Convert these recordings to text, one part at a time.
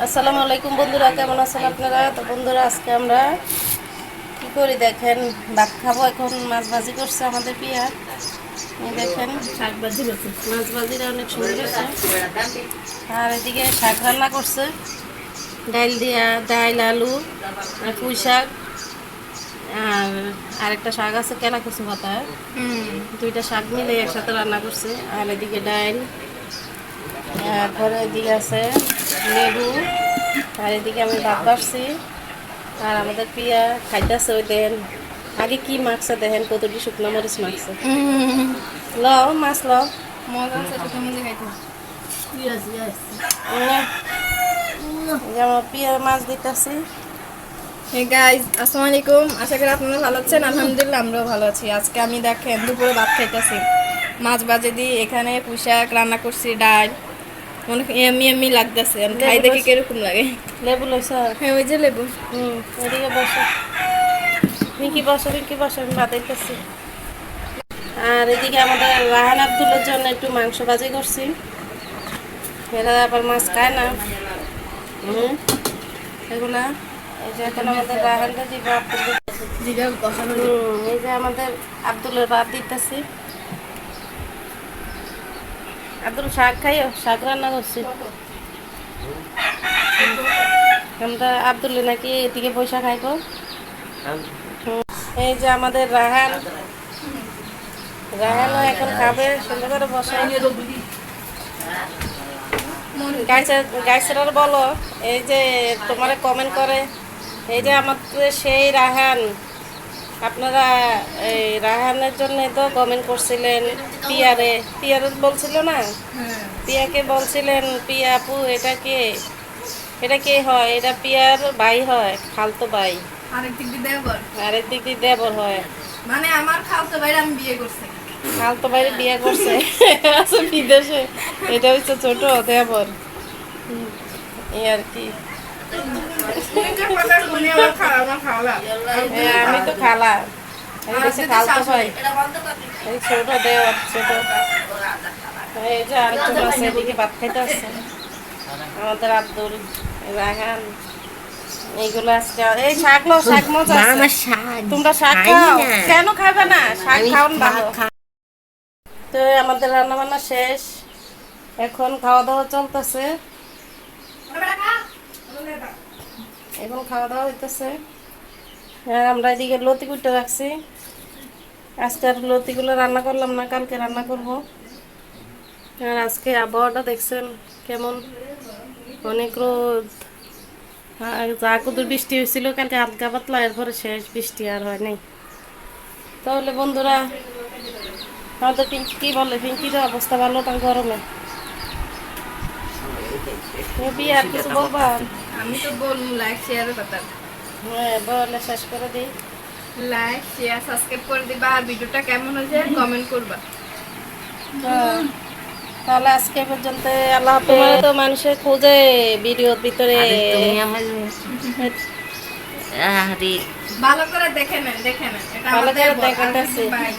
আসসালামু আলাইকুম বন্ধুরা, কেমন আছেন আপনারা? তো বন্ধুরা, আজকে আমরা কি করি দেখেন, ভাত খাবো। এখন মাছ ভাজি করছে আমাদের পিয়া। এই দেখেন, শাক ভাজি করছে, মাছ ভাজিটা অনেক সুন্দর হচ্ছে। আর এদিকে শাক রান্না করছে, ডাইল আলু আর পুঁই শাক। আর আরেকটা শাক আছে কেনা কচু পাতা, দুইটা শাক মিলে একসাথে রান্না করছে। আর এদিকে ডাইল, তারপরে এদিকে আছে লেবু, আর এদিকে আমি ভাত বাড়ছি। আর আমাদের পিয়া খাইতেছে, ওই দেন আগে কি মাখছে দেখেন, কতটি শুকনো মরিচ মাখছে। লও মাছ লও, মজা আছে শুকনো মরিচ খাইতে। আমার পিয়া মাছ দিতেছি। হে গাইস, আসসালামু আলাইকুম। আশা করি আপনারা ভালো আছেন। আলহামদুলিল্লাহ আমরাও ভালো আছি। আজকে আমি দেখেন দুপুরে ভাত খাইতেছি, মাছ ভাজি দিয়ে এখানে পুঁই শাক রান্না করছি, ডাল, অনেক এমি এমি লাগতেছে। খাই দেখি কিরকম লাগে। লেবু লইছ? হ্যাঁ, ওই যে লেবু। এদিকে বসো, পিঙ্কি বসো, আমি ভাত দিতেছি। আর এদিকে আমাদের রাহান আব্দুলের জন্য একটু মাংস ভাজি করছি। এরা আবার মাছ খায় না। এগুলা এই যে এখন আমাদের রাহানটা দিব, আব্দুল এই যে আমাদের আব্দুলের ভাত দিতেছি। আব্দুল শাক খাইও, শাক রান্না করছি আমরা। আব্দুল নাকি এদিকে পয়সা খাইব। এই যে আমাদের রাহানও এখন খাবে, সুন্দর করে বসাই। গাইছেরার বলো, এই যে তোমারে কমেন্ট করে, এই যে আমাদের সেই রাহান, আপনারা এই রাহানের জন্য তো কমেন্ট করছিলেন। পিয়ারে বলছিল না, পিয়াকে বলছিলেন, পিয়া আপু এটা কে হয়? এটা পিয়ার ভাই হয়, খালতো ভাই। আরেক দিক দিয়ে দেবর, আরেক দিক দিয়ে দেবর হয়। মানে আমার খালতো ভাইরা আমি বিয়ে করছি। খালতো ভাই বিয়ে করছে আছে বিদেশে। এটা হচ্ছে ছোট দেবর, এই আর কি। আমি তো খালা, খালতো ভাই, এই ছোট দেওয়ার ছোট। এই যে আরেকজন আছে এদিকে ভাত খাইতে আসছে, আমাদের আব্দুল, রাহান। এইগুলো আজকে এই শাক লো, শাক মজা আছে। তোমরা শাক খাও? কেন খাবে না? শাক খাওন ভালো। তো আমাদের রান্না বান্না শেষ, এখন খাওয়া দাওয়া চলতেছে। এখন খাওয়া দাওয়া হইতেছে। আর আমরা এদিকে লতি কুটে রাখছি। আজকে আর লতিগুলো রান্না করলাম না, কালকে রান্না করব। আর আজকে আবহাওয়াটা দেখছেন কেমন, অনেক রোদ। আর যা কত বৃষ্টি হয়েছিল কালকে হালকা পাতলা, এরপরে শেষ, বৃষ্টি আর হয় নাই। তাহলে বন্ধুরা, আমাদের পিঙ্কি কি বলে? পিঙ্কির অবস্থা ভালো না গরমে? আর কিছু বলবা? আমি তো বলবো লাইক শেয়ারের কথা। হ্যাঁ, বলে শেষ করে দিই। লাইক শেয়ার সাবস্ক্রাইব করে দিবা, আর ভিডিওটা কেমন হয়েছে কমেন্ট করবা। তাহলে আজকে পর্যন্ত আল্লাহ হাফেজ। তোমার তো মানুষের খোঁজে ভিডিওর ভিতরে, ভালো করে দেখে নেন, দেখে নেন। এটা ভালো আমাদের করে দেখাতেছি। ভাই,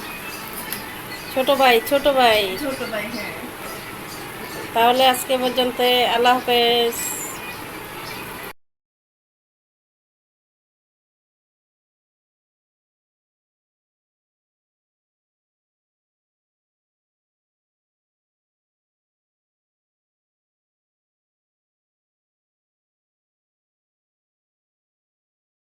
ছোট ভাই, ছোট ভাই। ছোট ভাই। হ্যাঁ, তাহলে আজকে পর্যন্ত আল্লাহ হাফেজ।